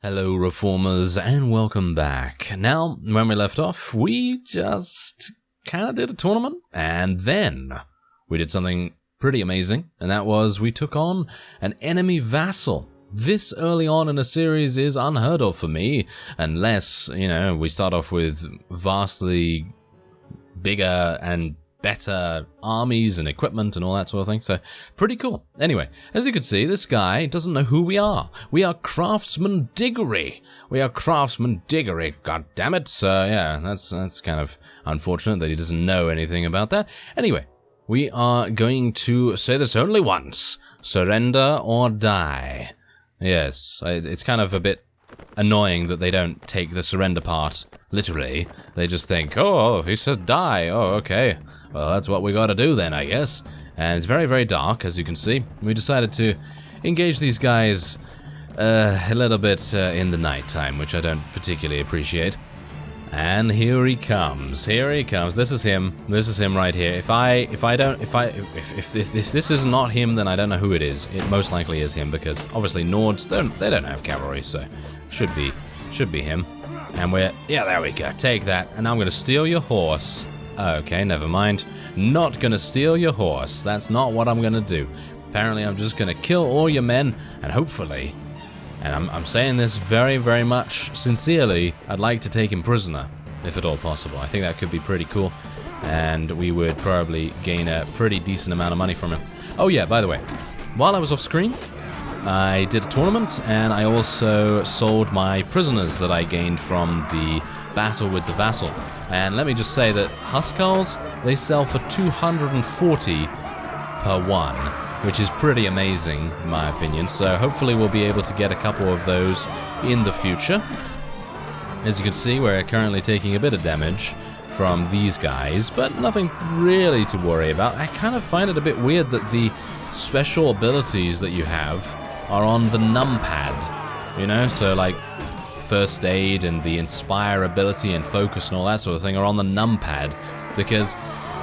Hello Reformers and welcome back. Now, when we left off, we just kind of did a tournament and then we did something pretty amazing, and that was we took on an enemy vassal. This early on in a series is unheard of for me, unless, we start off with vastly bigger and better armies and equipment and all that sort of thing, so pretty cool. Anyway, as you can see, this guy doesn't know who we are. We are Craftsman Diggory. God damn it. So yeah, that's kind of unfortunate that he doesn't know anything about that. Anyway, we are going to say this only once: surrender or die. Yes, it's kind of a bit annoying that they don't take the surrender part literally. They just think, oh, he says die. Oh, okay. Well, that's what we gotta do then, I guess. And it's very, very dark, as you can see. We decided to engage these guys a little bit in the nighttime, which I don't particularly appreciate. And here he comes. This is him. This is him right here. If this is not him, then I don't know who it is. It most likely is him, because obviously Nords, they don't have cavalry, so should be him. And yeah, there we go. Take that. And I'm gonna steal your horse. Okay, never mind. Not gonna steal your horse. That's not what I'm gonna do. Apparently, I'm just gonna kill all your men, and hopefully, and I'm saying this very, very much sincerely, I'd like to take him prisoner, if at all possible. I think that could be pretty cool, and we would probably gain a pretty decent amount of money from him. Oh yeah, by the way, while I was off screen, I did a tournament, and I also sold my prisoners that I gained from the battle with the vassal. And let me just say that Huskarls, they sell for 240 per one, which is pretty amazing in my opinion. So hopefully we'll be able to get a couple of those in the future. As you can see, we're currently taking a bit of damage from these guys, but nothing really to worry about. I kind of find it a bit weird that the special abilities that you have are on the numpad, so like first aid and the inspire ability and focus and all that sort of thing are on the numpad, because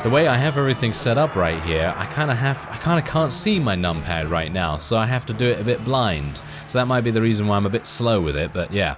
the way I have everything set up right here, I kind of can't see my numpad right now, so I have to do it a bit blind. So that might be the reason why I'm a bit slow with it, but yeah.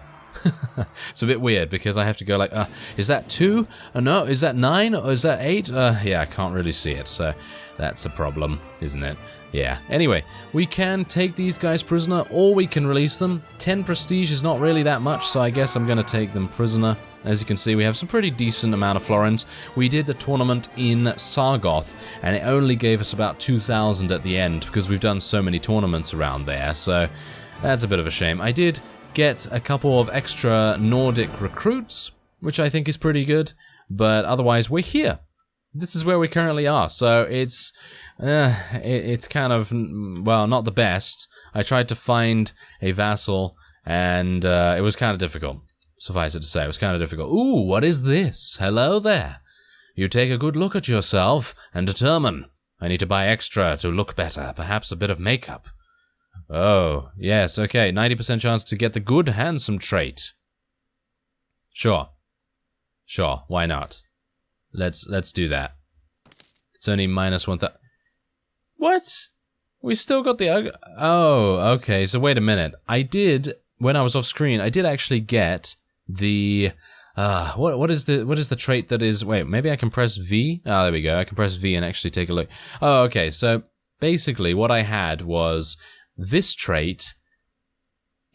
It's a bit weird because I have to go like, is that 2? No, is that 9 or is that 8? Yeah, I can't really see it, so that's a problem, isn't it? Yeah. Anyway, we can take these guys prisoner or we can release them. 10 prestige is not really that much, so I guess I'm going to take them prisoner. As you can see, we have some pretty decent amount of florins. We did the tournament in Sargoth, and it only gave us about 2,000 at the end because we've done so many tournaments around there, so that's a bit of a shame. I did get a couple of extra Nordic recruits, which I think is pretty good, but otherwise we're here. This is where we currently are, so it's kind of, well, not the best. I tried to find a vassal, and it was kind of difficult. Suffice it to say, it was kind of difficult. Ooh, what is this? Hello there. You take a good look at yourself and determine. I need to buy extra to look better, perhaps a bit of makeup. Oh, yes, okay, 90% chance to get the good handsome trait. Sure, why not? Let's do that. It's only minus 1,000. What? We still got the... Oh, okay, so wait a minute. I did, when I was off screen, I did actually get the... what is the trait that is... Wait, maybe I can press V? Oh, there we go. I can press V and actually take a look. Oh, okay, so basically what I had was this trait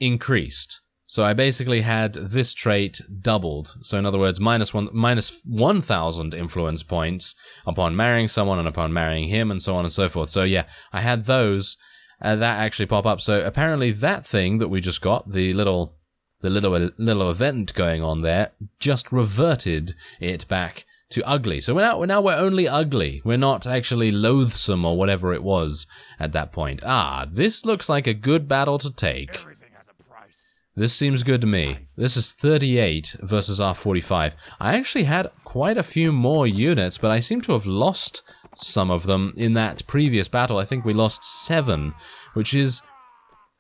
increased. So I basically had this trait doubled. So in other words, minus 1,000 influence points upon marrying someone and upon marrying him and so on and so forth. So yeah, I had those that actually pop up. So apparently that thing that we just got, the little event going on there, just reverted it back to ugly. So we're only ugly. We're not actually loathsome or whatever it was at that point. Ah, this looks like a good battle to take. This seems good to me. This is 38 versus our 45. I actually had quite a few more units, but I seem to have lost some of them in that previous battle. I think we lost 7, which is,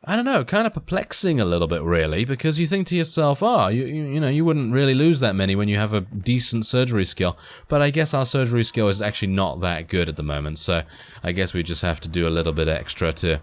I don't know, kind of perplexing a little bit, really, because you think to yourself, oh, you wouldn't really lose that many when you have a decent surgery skill. But I guess our surgery skill is actually not that good at the moment, so I guess we just have to do a little bit extra to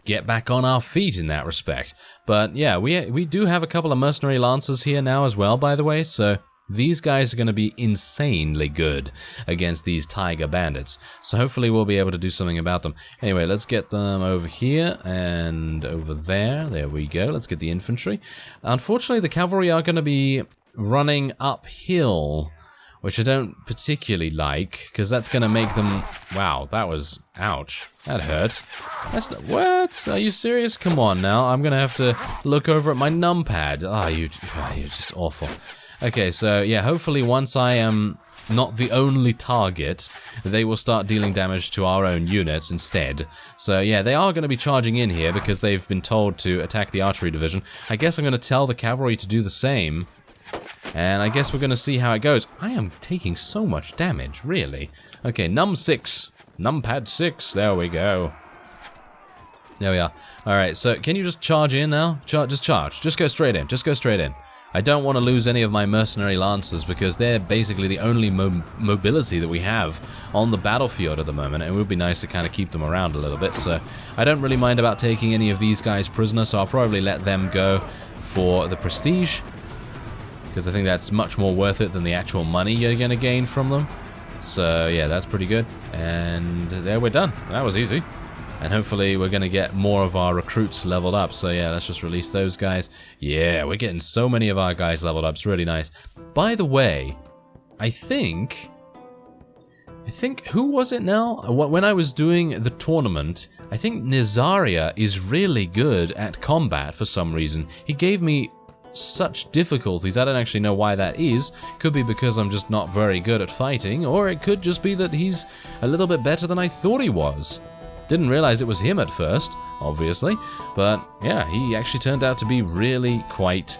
get back on our feet in that respect. But yeah, we do have a couple of mercenary lancers here now as well, by the way, so these guys are going to be insanely good against these tiger bandits. So hopefully we'll be able to do something about them. Anyway, let's get them over here and over there. There we go. Let's get the infantry. Unfortunately, the cavalry are going to be running uphill, which I don't particularly like, because that's going to make them... Wow, that was... Ouch. That hurt. That's not... What? Are you serious? Come on now. I'm going to have to look over at my numpad. You're just awful. Okay, so yeah, hopefully once I am not the only target, they will start dealing damage to our own units instead. So yeah, they are going to be charging in here because they've been told to attack the archery division. I guess I'm going to tell the cavalry to do the same. And I guess we're going to see how it goes. I am taking so much damage, really. Okay, num6. Numpad 6. There we go. There we are. Alright, so can you just charge in now? Just charge. Just go straight in. Just go straight in. I don't want to lose any of my mercenary lancers because they're basically the only mobility that we have on the battlefield at the moment, and it would be nice to kind of keep them around a little bit. So I don't really mind about taking any of these guys prisoner, so I'll probably let them go for the prestige, because I think that's much more worth it than the actual money you're going to gain from them. So yeah, that's pretty good. And there we're done. That was easy. And hopefully we're going to get more of our recruits leveled up. So yeah, let's just release those guys. Yeah, we're getting so many of our guys leveled up. It's really nice. By the way, I think, who was it now? When I was doing the tournament, I think Nizaria is really good at combat for some reason. He gave me such difficulties. I don't actually know why that is. Could be because I'm just not very good at fighting, or it could just be that he's a little bit better than I thought he was. Didn't realize it was him at first, obviously, but yeah, he actually turned out to be really quite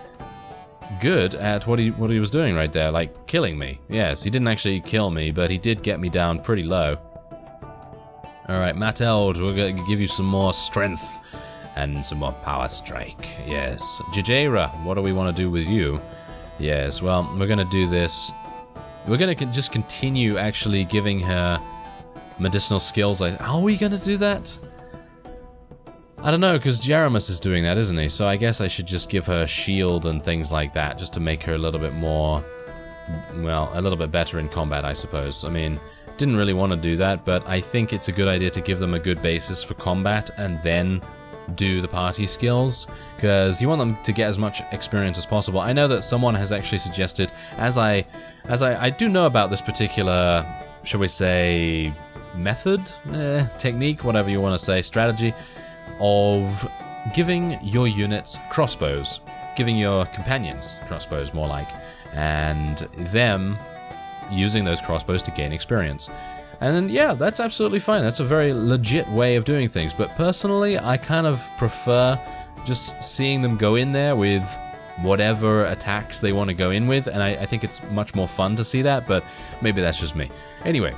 good at what he was doing right there, like killing me. Yes, he didn't actually kill me, but he did get me down pretty low. Alright, MacLeod, we're going to give you some more strength and some more power strike. Yes. Jajera, what do we want to do with you? Yes, well, we're going to do this. We're going to just continue actually giving her medicinal skills. Are we gonna do that? I don't know, because Jeremus is doing that, isn't he? So I guess I should just give her a shield and things like that, just to make her a little bit more, well, a little bit better in combat, I suppose. I mean, didn't really want to do that, but I think it's a good idea to give them a good basis for combat and then do the party skills, because you want them to get as much experience as possible. I know that someone has actually suggested, as I do know about this particular, shall we say, method, technique, whatever you want to say, strategy of giving your units crossbows, giving your companions crossbows more like, and them using those crossbows to gain experience. And then yeah, that's absolutely fine. That's a very legit way of doing things, but personally I kind of prefer just seeing them go in there with whatever attacks they want to go in with, and I think it's much more fun to see that, but maybe that's just me. Anyway,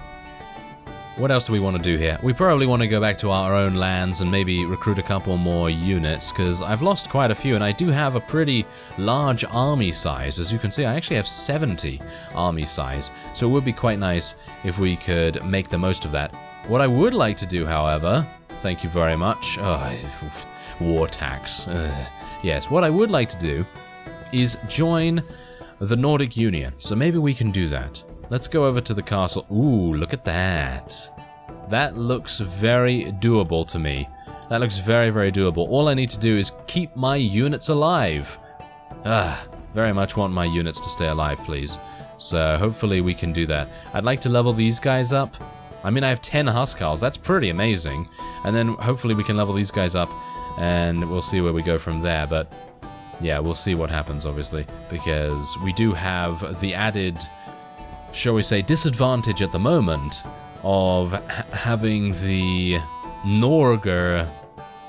what else do we want to do here? We probably want to go back to our own lands and maybe recruit a couple more units, because I've lost quite a few, and I do have a pretty large army size. As you can see, I actually have 70 army size, so it would be quite nice if we could make the most of that. What I would like to do, however, thank you very much, war tax, yes, what I would like to do is join the Nordic Union, so maybe we can do that. Let's go over to the castle. Ooh, look at that. That looks very doable to me. That looks very, very doable. All I need to do is keep my units alive. Very much want my units to stay alive, please. So hopefully we can do that. I'd like to level these guys up. I mean, I have 10 Huskarls. That's pretty amazing. And then hopefully we can level these guys up, and we'll see where we go from there. But yeah, we'll see what happens, obviously, because we do have the added, shall we say, disadvantage at the moment of having the Norger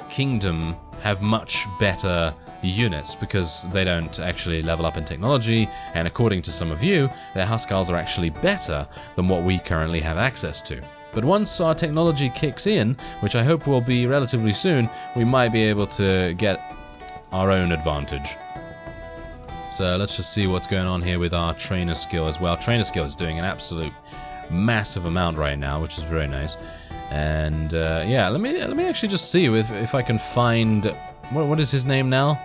kingdom have much better units, because they don't actually level up in technology, and according to some of you, their Huskarls are actually better than what we currently have access to. But once our technology kicks in, which I hope will be relatively soon, we might be able to get our own advantage. So let's just see what's going on here with our trainer skill as well. Trainer skill is doing an absolute massive amount right now, which is very nice. And yeah, let me actually just see if I can find what is his name now.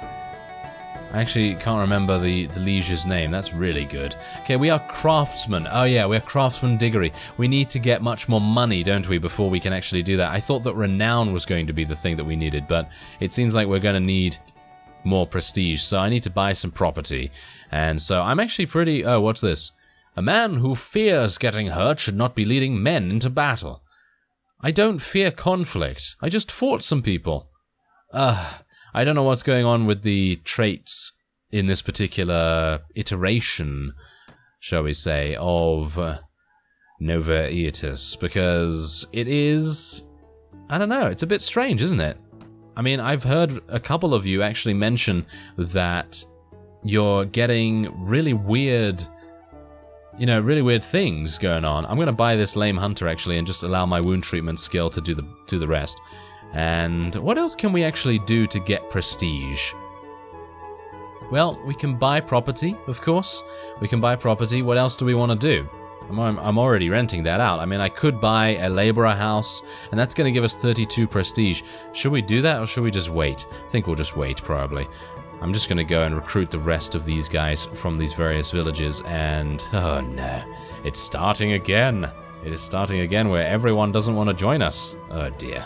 I actually can't remember the liege's name. That's really good. Okay, we are craftsmen. Oh yeah, we're craftsman Diggory. We need to get much more money, don't we, before we can actually do that. I thought that renown was going to be the thing that we needed, but it seems like we're going to need more prestige. So I need to buy some property. And so I'm actually pretty... Oh, what's this? A man who fears getting hurt should not be leading men into battle. I don't fear conflict. I just fought some people. I don't know what's going on with the traits in this particular iteration, shall we say, of Nova Aetas, because it is... I don't know, it's a bit strange, isn't it? I mean, I've heard a couple of you actually mention that you're getting really weird... You know, really weird things going on. I'm going to buy this lame hunter, actually, and just allow my wound treatment skill to do the rest. And what else can we actually do to get prestige? Well, we can buy property, of course. We can buy property. What else do we want to do? I'm already renting that out. I mean, I could buy a laborer house, and that's going to give us 32 prestige. Should we do that, or should we just wait? I think we'll just wait, probably. I'm just going to go and recruit the rest of these guys from these various villages, and... Oh, no. It's starting again. It is starting again where everyone doesn't want to join us. Oh, dear.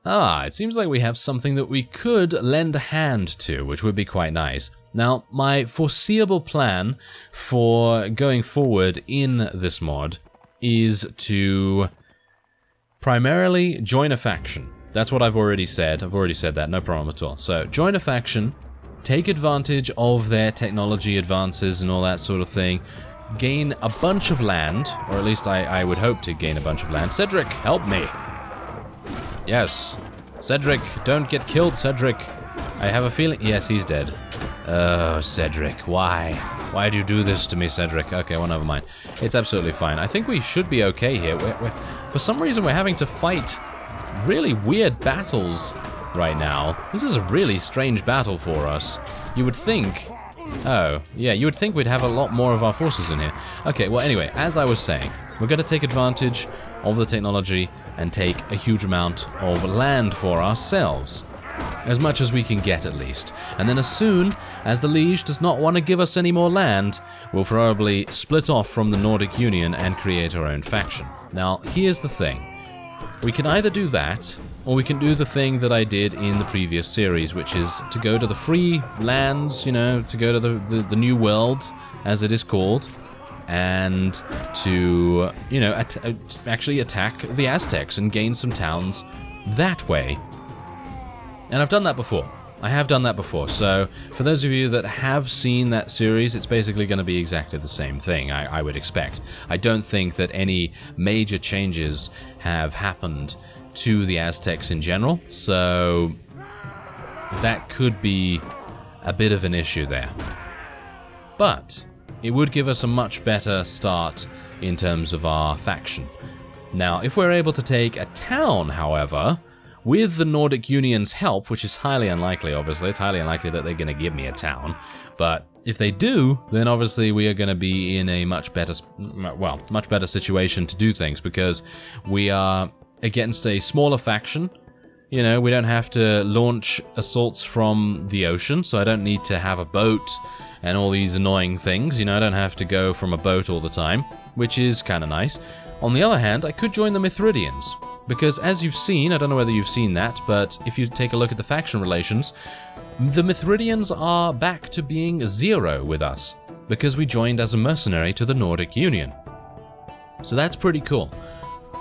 Ah, it seems like we have something that we could lend a hand to, which would be quite nice. Now, my foreseeable plan for going forward in this mod is to primarily join a faction. That's what I've already said. I've already said that, no problem at all. So, join a faction, take advantage of their technology advances and all that sort of thing, gain a bunch of land, or at least I would hope to gain a bunch of land. Cedric, help me! Yes. Cedric, don't get killed, Cedric. I have a feeling... Yes, he's dead. Oh, Cedric, why? Why do you do this to me, Cedric? Okay, well, never mind. It's absolutely fine. I think we should be okay here. For some reason, we're having to fight really weird battles right now. This is a really strange battle for us. You would think... Oh, yeah, you would think we'd have a lot more of our forces in here. Okay, well, anyway, as I was saying, we're going to take advantage of the technology and take a huge amount of land for ourselves. As much as we can get, at least. And then as soon as the Liege does not want to give us any more land, we'll probably split off from the Nordic Union and create our own faction. Now, here's the thing. We can either do that, or we can do the thing that I did in the previous series, which is to go to the free lands, you know, to go to the new world, as it is called, and to, you know, actually attack the Aztecs and gain some towns that way. And I've done that before. I have done that before, so for those of you that have seen that series, it's basically going to be exactly the same thing, I would expect. I don't think that any major changes have happened to the Aztecs in general, so that could be a bit of an issue there. But it would give us a much better start in terms of our faction. Now, if we're able to take a town, however, with the Nordic Union's help, which is highly unlikely, obviously, it's highly unlikely that they're going to give me a town, but if they do, then obviously we are going to be in a much better situation to do things, because we are against a smaller faction. You know, we don't have to launch assaults from the ocean, so I don't need to have a boat and all these annoying things. You know, I don't have to go from a boat all the time, which is kind of nice. On the other hand, I could join the Mithridians, because as you've seen, I don't know whether you've seen that, but if you take a look at the faction relations, the Mithridians are back to being 0 with us, because we joined as a mercenary to the Nordic Union. So that's pretty cool.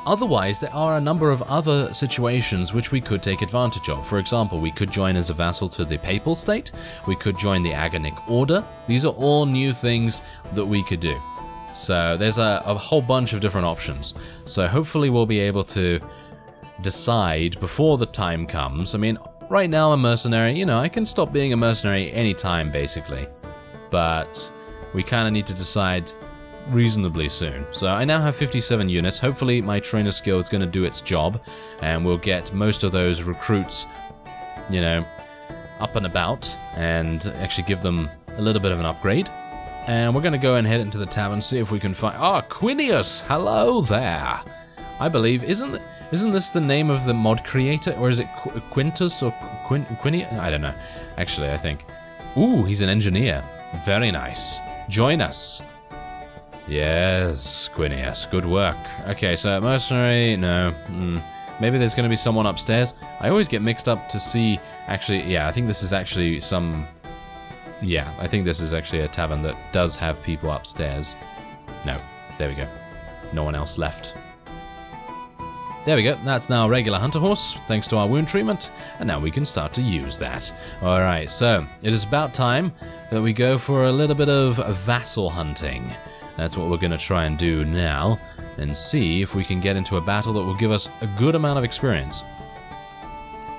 Otherwise, there are a number of other situations which we could take advantage of. For example, we could join as a vassal to the Papal State, we could join the Agonic Order. These are all new things that we could do. So there's a whole bunch of different options. So hopefully we'll be able to decide before the time comes. I mean, right now I'm a mercenary. You know, I can stop being a mercenary anytime, basically. But we kind of need to decide reasonably soon. So I now have 57 units. Hopefully my trainer skill is going to do its job, and we'll get most of those recruits, you know, up and about, and actually give them a little bit of an upgrade. And we're going to go and head into the tavern, see if we can find... Ah, Quinius! Hello there! I believe... Isn't Isn't this the name of the mod creator? Or is it Quintus or Quinny? I don't know. Actually, I think. Ooh, he's an engineer. Very nice. Join us. Yes, Quinius. Good work. Okay, so mercenary, no. Maybe there's going to be someone upstairs. I always get mixed up to see... Actually, yeah, I think this is actually some... Yeah, I think this is actually a tavern that does have people upstairs. No, there we go. No one else left. There we go, that's now a regular hunter horse, thanks to our wound treatment, and now we can start to use that. Alright, so, it is about time that we go for a little bit of vassal hunting. That's what we're going to try and do now, and see if we can get into a battle that will give us a good amount of experience.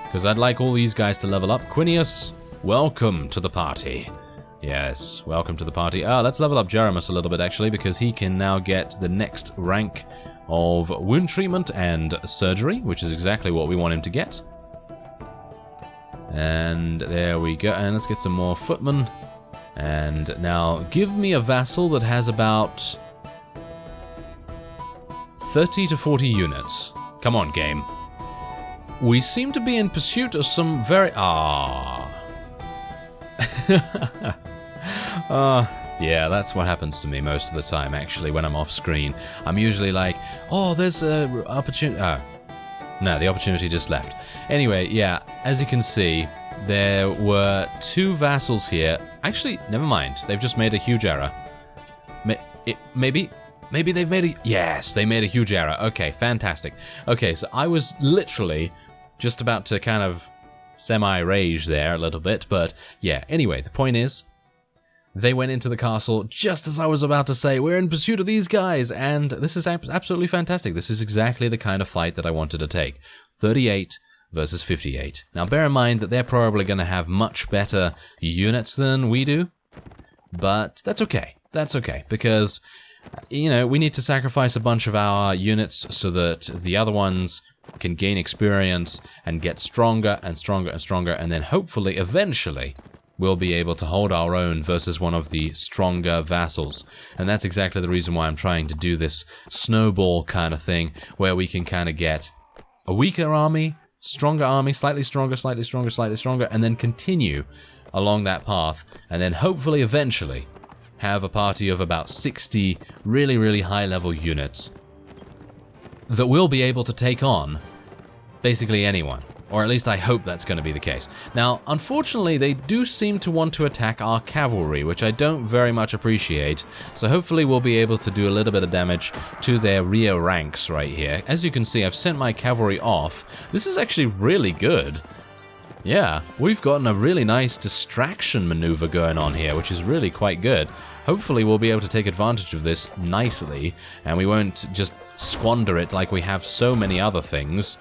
Because I'd like all these guys to level up. Quinius, welcome to the party. Yes, welcome to the party. Let's level up Jeremus a little bit, actually, because he can now get the next rank of wound treatment and surgery, which is exactly what we want him to get. And there we go. And let's get some more footmen. And now give me a vassal that has about 30 to 40 units. Come on, game. We seem to be in pursuit of some very... Yeah, that's what happens to me most of the time, actually, when I'm off screen. I'm usually like, oh, there's an opportunity... no, the opportunity just left. Anyway, yeah, as you can see, there were 2 vassals here. Actually, never mind. They've just made a huge error. Maybe they've made a... Yes, they made a huge error. Okay, fantastic. Okay, so I was literally just about to kind of semi-rage there a little bit, but yeah, anyway, the point is, they went into the castle just as I was about to say, we're in pursuit of these guys, and this is absolutely fantastic. This is exactly the kind of fight that I wanted to take. 38 versus 58. Now, bear in mind that they're probably going to have much better units than we do, but that's okay. That's okay, because, you know, we need to sacrifice a bunch of our units so that the other ones can gain experience and get stronger and stronger and stronger, and then hopefully, eventually, we'll be able to hold our own versus one of the stronger vassals. And that's exactly the reason why I'm trying to do this snowball kind of thing, where we can kind of get a weaker army, slightly stronger, slightly stronger, slightly stronger, and then continue along that path, and then hopefully eventually have a party of about 60 really, really high-level units that will be able to take on basically anyone. Or at least I hope that's going to be the case. Now, unfortunately, they do seem to want to attack our cavalry, which I don't very much appreciate. So hopefully we'll be able to do a little bit of damage to their rear ranks right here. As you can see, I've sent my cavalry off. This is actually really good. Yeah, we've gotten a really nice distraction maneuver going on here, which is really quite good. Hopefully we'll be able to take advantage of this nicely, and we won't just squander it like we have so many other things.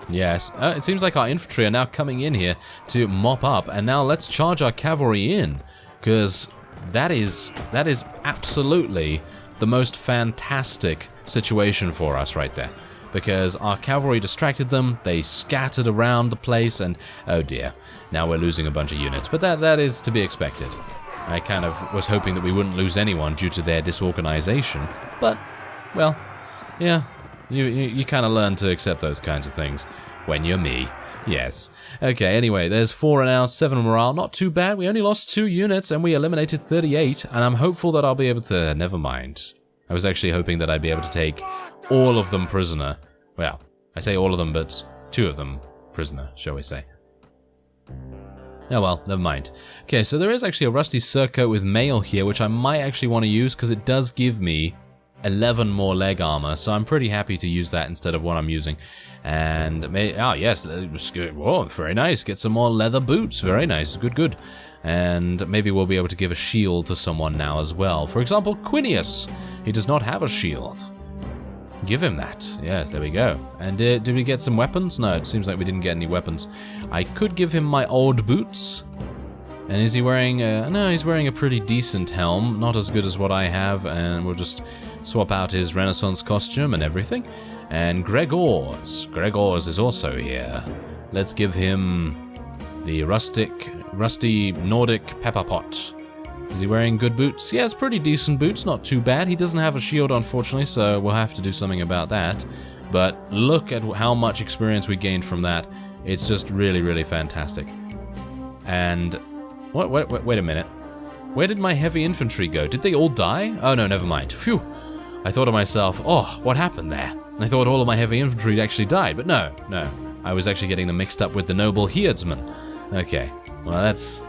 Yes, it seems like our infantry are now coming in here to mop up, and now let's charge our cavalry in, because that is absolutely the most fantastic situation for us right there. Because our cavalry distracted them, they scattered around the place, and oh dear, now we're losing a bunch of units. But that is to be expected. I kind of was hoping that we wouldn't lose anyone due to their disorganization, but, well, yeah. You kind of learn to accept those kinds of things when you're me. Yes. Okay, anyway, there's 4 now, 7 morale. Not too bad. We only lost 2 units, and we eliminated 38, and I'm hopeful that I'll be able to... Never mind. I was actually hoping that I'd be able to take all of them prisoner. Well, I say all of them, but 2 of them prisoner, shall we say. Oh well, never mind. Okay, so there is actually a rusty surcoat with mail here, which I might actually want to use, because it does give me 11 more leg armor, so I'm pretty happy to use that instead of what I'm using. And, yes, whoa, very nice. Get some more leather boots. Very nice. Good, good. And maybe we'll be able to give a shield to someone now as well. For example, Quinius. He does not have a shield. Give him that. Yes, there we go. And did we get some weapons? No, it seems like we didn't get any weapons. I could give him my old boots. And is he wearing... no, he's wearing a pretty decent helm. Not as good as what I have. And we'll just swap out his Renaissance costume and everything. And Gregors. Gregors is also here. Let's give him the rusty Nordic pepper pot. Is he wearing good boots? Yeah, it's pretty decent boots. Not too bad. He doesn't have a shield, unfortunately, so we'll have to do something about that. but look at how much experience we gained from that. It's just really, really fantastic. And wait a minute. Where did my heavy infantry go? Did they all die? Oh no, never mind. Phew. I thought to myself, oh, what happened there? I thought all of my heavy infantry actually died, but no. I was actually getting them mixed up with the noble herdsmen. Okay, well that's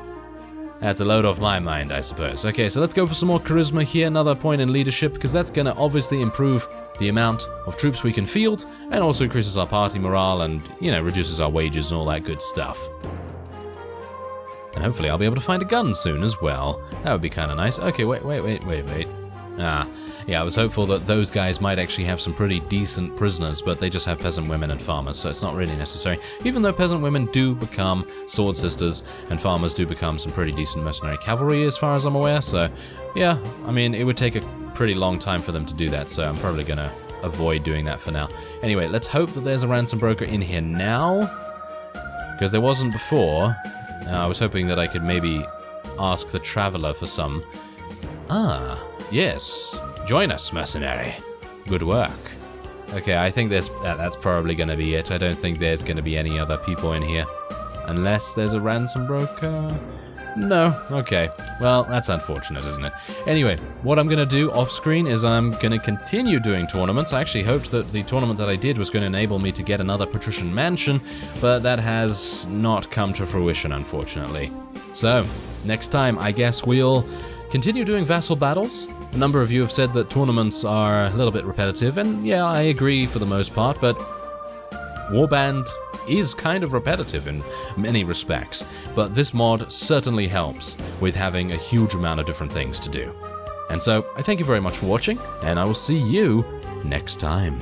a load off my mind, I suppose. Okay, so let's go for some more charisma here, another point in leadership, because that's gonna obviously improve the amount of troops we can field, and also increases our party morale and, you know, reduces our wages and all that good stuff. And hopefully I'll be able to find a gun soon as well. That would be kind of nice. Okay, wait. Yeah, I was hopeful that those guys might actually have some pretty decent prisoners, but they just have peasant women and farmers, so it's not really necessary. Even though peasant women do become sword sisters, and farmers do become some pretty decent mercenary cavalry as far as I'm aware, so yeah, I mean, it would take a pretty long time for them to do that, so I'm probably gonna avoid doing that for now. Anyway, let's hope that there's a ransom broker in here now, because there wasn't before. I was hoping that I could maybe ask the traveler for some. Ah, yes. Join us, mercenary. Good work. Okay, I think that's probably going to be it. I don't think there's going to be any other people in here. Unless there's a ransom broker? No. Okay. Well, that's unfortunate, isn't it? Anyway, what I'm going to do off screen is I'm going to continue doing tournaments. I actually hoped that the tournament that I did was going to enable me to get another patrician mansion, but that has not come to fruition, unfortunately. So, next time, I guess we'll continue doing vassal battles. A number of you have said that tournaments are a little bit repetitive, and yeah, I agree for the most part, but Warband is kind of repetitive in many respects, but this mod certainly helps with having a huge amount of different things to do. And so, I thank you very much for watching, and I will see you next time.